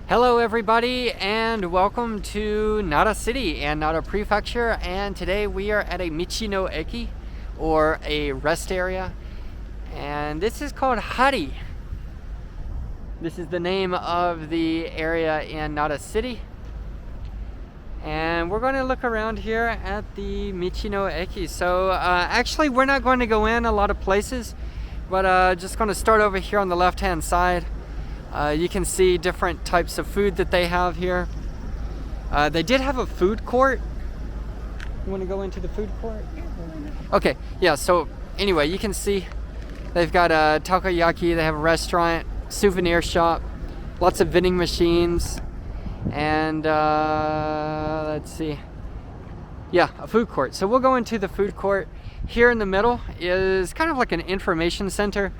Hello everybody and welcome to Nara City and Nara Prefecture, and today we are at a Michino Eki, or a rest area, and this is called Hari. This is the name of the area in Nara City, and we're going to look around here at the Michino Eki. So actually we're not going to go in a lot of places, but just going to start over here on the left hand side. You can see different types of food that they have here. They did have a food court. You want to go into the food court? Okay, yeah, so anyway, you can see they've got a takoyaki, they have a restaurant, souvenir shop, lots of vending machines, and let's see. Yeah, a food court. So we'll go into the food court. Here in the middle is kind of like an information center.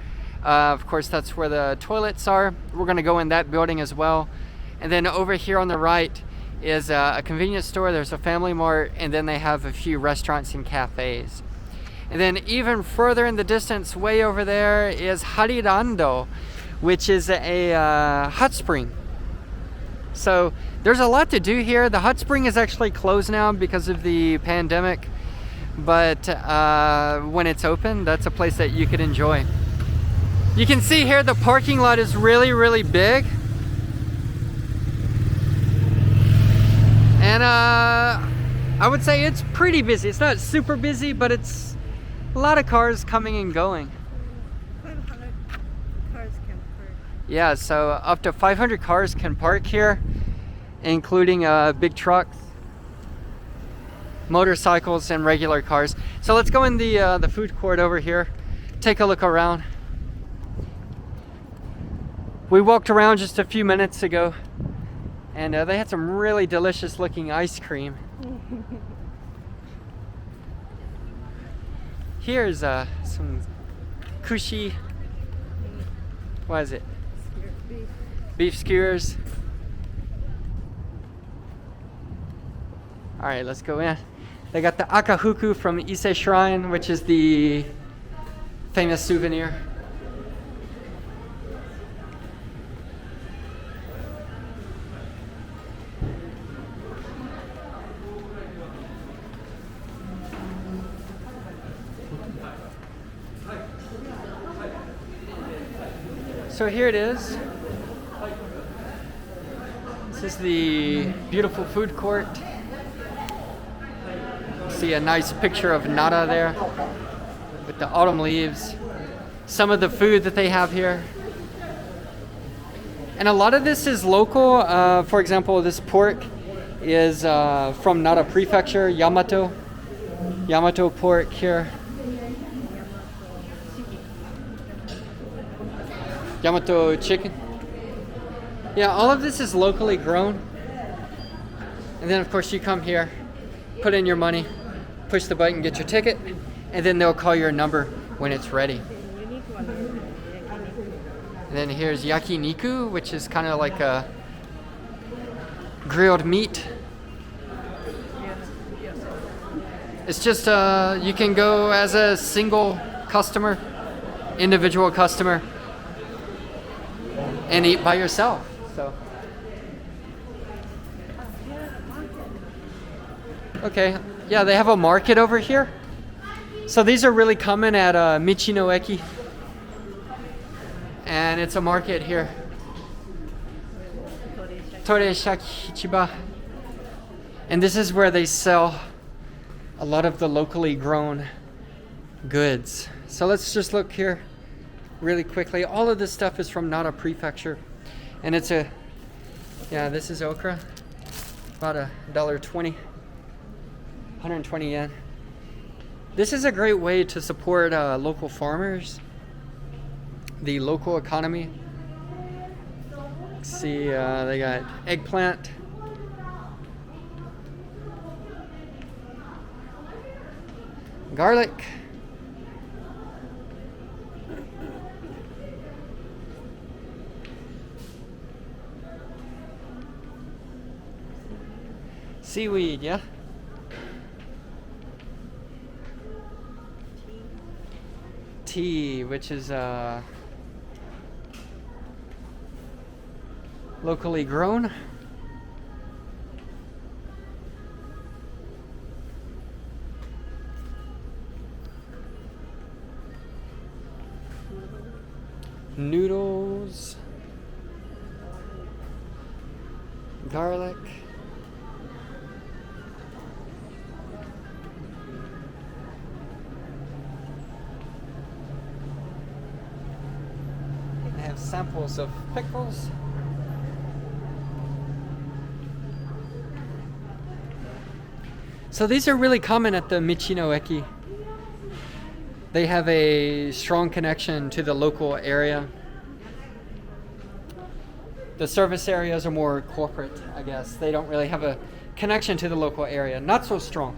Of course, that's where the toilets are. We're going to go in that building as well. And then over here on the right is a convenience store. There's a family mart, and then they have a few restaurants and cafes. And then even further in the distance, way over there, is Harirando, which is a hot spring. So there's a lot to do here. The hot spring is actually closed now because of the pandemic, but when it's open, that's a place that you could enjoy. You can see here the parking lot is really big. And I would say it's pretty busy. It's not super busy, but it's a lot of cars coming and going. 500 cars can park. Yeah, so up to 500 cars can park here, including big trucks, motorcycles, and regular cars. So let's go in the food court over here, take a look around. We walked around just a few minutes ago, and they had some really delicious looking ice cream. Here's some kushi. What is it? Beef skewers. All right, let's go in. They got the akahuku from Ise Shrine, which is the famous souvenir. So here it is. This is the beautiful food court. See a nice picture of Nara there with the autumn leaves. Some of the food that they have here. And a lot of this is local. For example, this pork is from Nara Prefecture, Yamato pork here. Yamato chicken. Yeah, all of this is locally grown. And then of course you come here, put in your money, push the button, get your ticket, and then they'll call your number when it's ready. And then here's yakiniku, which is kind of like a grilled meat. It's just you can go as a single customer, individual customer, and eat by yourself. So okay, yeah, they have a market over here. So these are really common at Michino Eki, and it's a market here. Toreshaki Chiba, and this is where they sell a lot of the locally grown goods. So let's just look here really quickly. All of this stuff is from Nara Prefecture, and it's this is okra, about $1.20, 120 yen. This is a great way to support local farmers, the local economy. See, they got eggplant, garlic, seaweed, yeah. Tea, which is locally grown. Noodles, garlic, they have samples of pickles. So these are really common at the Michino Eki. They have a strong connection to the local area. The service areas are more corporate, I guess. They don't really have a connection to the local area. Not so strong.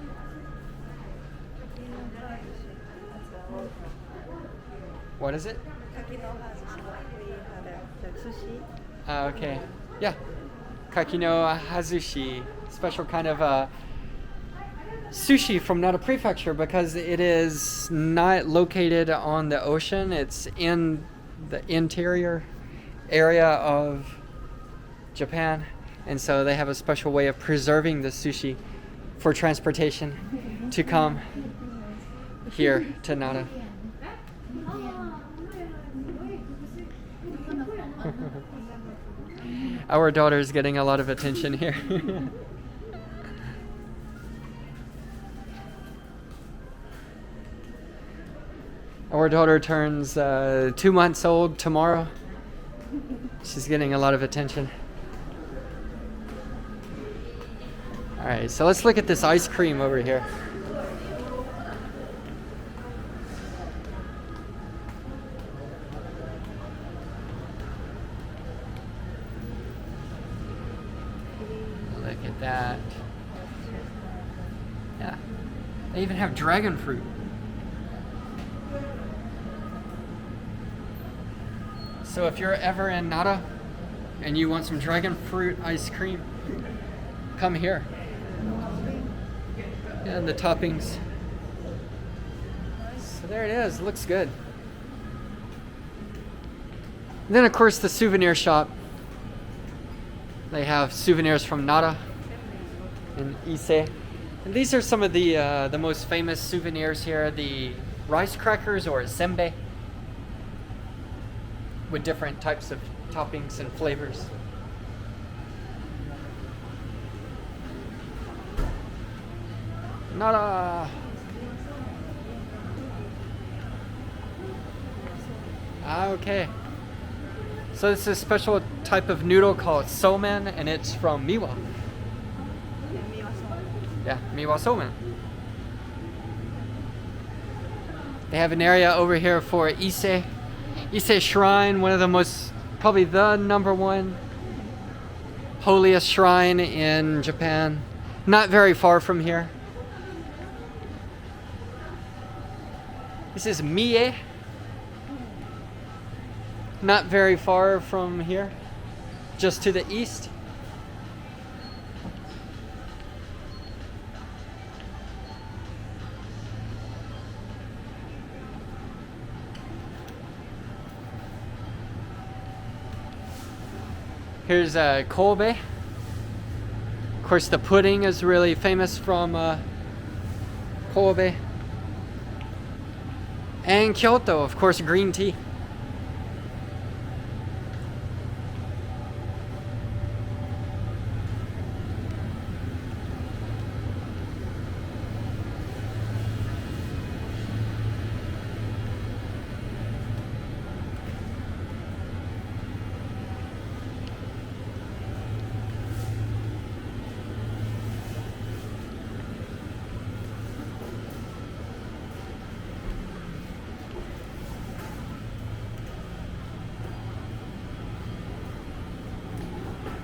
What is it? Okay. Yeah. Kakino Hazushi. Special kind of sushi from Nara Prefecture because it is not located on the ocean. It's in the interior area of Japan, and so they have a special way of preserving the sushi for transportation to come here to Nara. Our daughter is getting a lot of attention here. Our daughter turns 2 months old tomorrow. She's getting a lot of attention. Alright, so let's look at this ice cream over here. Look at that. Yeah. They even have dragon fruit. So if you're ever in Nara and you want some dragon fruit ice cream, come here. And the toppings. So there it is. Looks good. And then of course the souvenir shop. They have souvenirs from Nara and Ise. And these are some of the most famous souvenirs here. The rice crackers or senbei, with different types of toppings and flavors. Nara! Okay. So this is a special type of noodle called somen, and it's from miwa. Yeah, miwa somen. They have an area over here for Ise. Ise Shrine, one of the most, probably the number one holiest shrine in Japan. Not very far from here. This is Mie. Not very far from here, just to the east. Here's Kobe. Of course, the pudding is really famous from Kobe. And Kyoto, of course, green tea.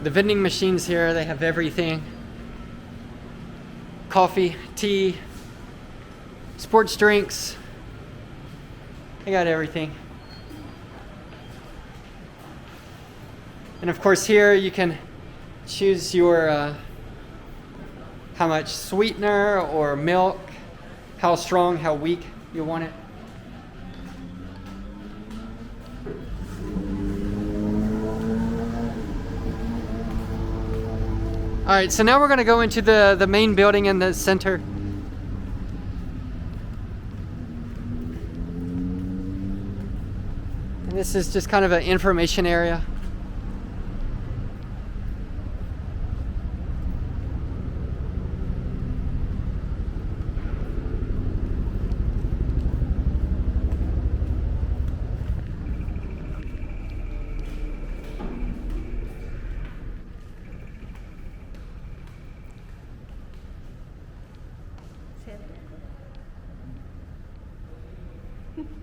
The vending machines here, they have everything. Coffee, tea, sports drinks. They got everything. And of course here you can choose your how much sweetener or milk, how strong, how weak you want it. All right, so now we're going to go into the main building in the center. And this is just kind of an information area.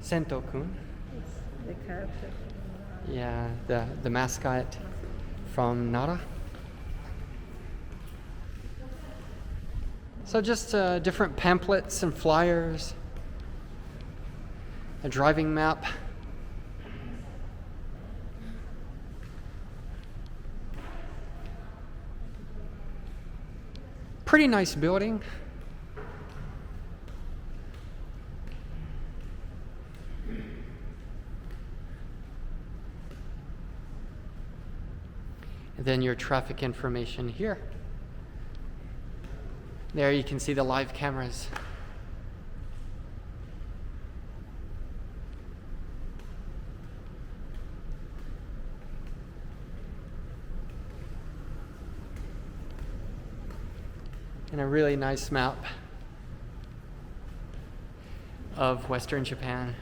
Sento-kun. The character. Yeah, the mascot from Nara. So just different pamphlets and flyers, a driving map. Pretty nice building. And then your traffic information here. There you can see the live cameras. And a really nice map of Western Japan.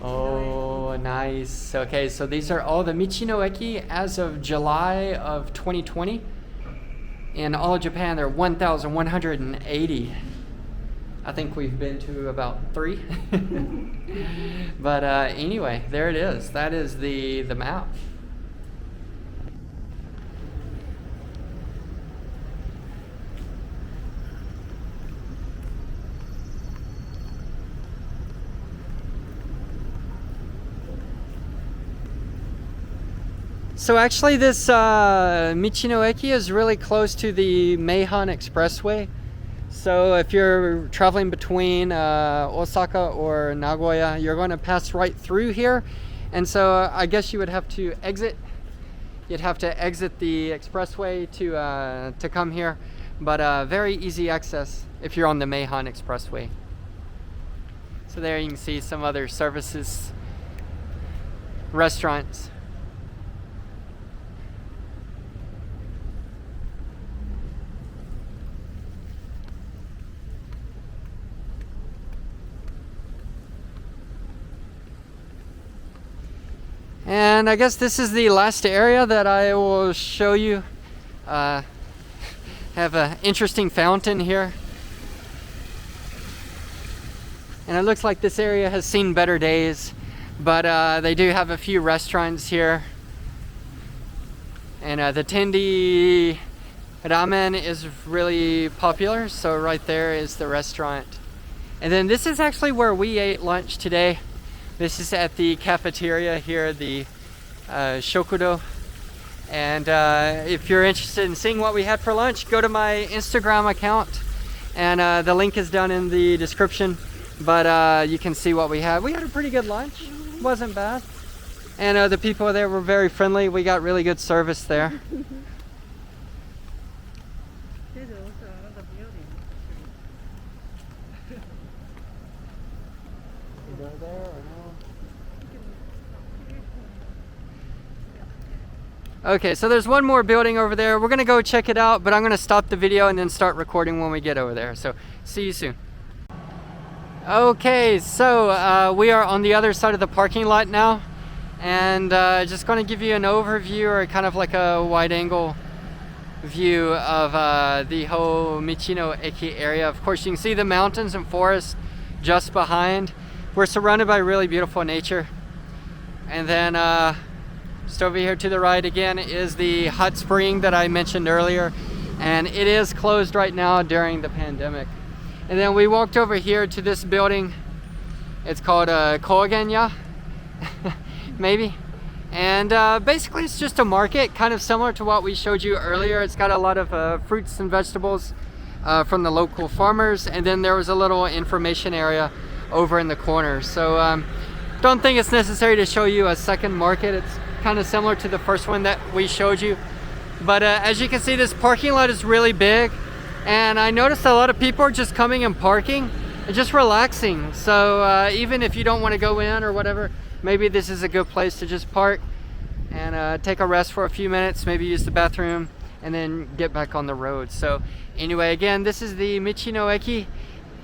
Oh, nice. Okay, so these are all the Michino Eki as of July of 2020. In all of Japan, there are 1,180. I think we've been to about 3. But anyway, there it is. That is the map. So actually this Michino Eki is really close to the Meihan Expressway. So if you're traveling between Osaka or Nagoya, you're going to pass right through here. And so I guess you would have to exit. You'd have to exit the expressway to come here. But very easy access if you're on the Meihan Expressway. So there you can see some other services, restaurants. And I guess this is the last area that I will show you. Have an interesting fountain here. And it looks like this area has seen better days, but they do have a few restaurants here. And the Tendi ramen is really popular, so right there is the restaurant. And then this is actually where we ate lunch today. This is at the cafeteria here, the Shokudo. And if you're interested in seeing what we had for lunch, go to my Instagram account. And the link is down in the description. But you can see what we had. We had a pretty good lunch. Wasn't bad. And the people there were very friendly. We got really good service there. There's also another building. You go there or no? Okay, so there's one more building over there. We're gonna go check it out, but I'm gonna stop the video and then start recording when we get over there. So see you soon. Okay, so we are on the other side of the parking lot now, and just going to give you an overview, or kind of like a wide angle view of the whole Michino Eki area. Of course, you can see the mountains and forest just behind. We're surrounded by really beautiful nature. And then just over here to the right again is the hot spring that I mentioned earlier, and it is closed right now during the pandemic. And then we walked over here to this building. It's called Kogenya, maybe. And basically it's just a market, kind of similar to what we showed you earlier. It's got a lot of fruits and vegetables. from the local farmers, and then there was a little information area over in the corner. So don't think it's necessary to show you a second market. It's kind of similar to the first one that we showed you. But as you can see, this parking lot is really big, and I noticed a lot of people are just coming and parking and just relaxing. So even if you don't want to go in or whatever, maybe this is a good place to just park and take a rest for a few minutes, maybe use the bathroom, and then get back on the road. So anyway, again, this is the Michino Eki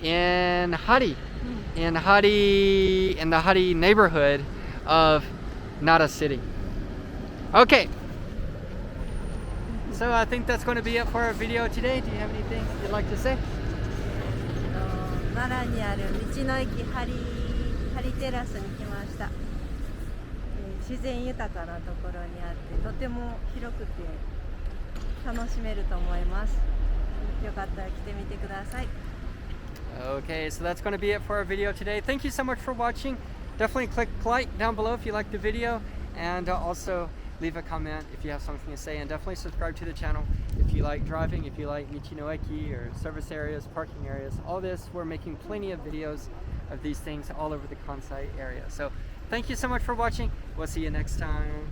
in Hari, in the Hari neighborhood of Nara City. Okay. So I think that's going to be it for our video today. Do you have anything you'd like to say? 奈良にある道の駅ハリテラスに来ました。自然豊かなところにあってとても広くて楽しめると思います。よかったら来てみてください。Okay, so that's going to be it for our video today. Thank you so much for watching. Definitely click like down below if you like the video, and also leave a comment if you have something to say, and definitely subscribe to the channel if you like driving, if you like Michino Eki or service areas, parking areas, all this. We're making plenty of videos of these things all over the Kansai area. So thank you so much for watching. We'll see you next time.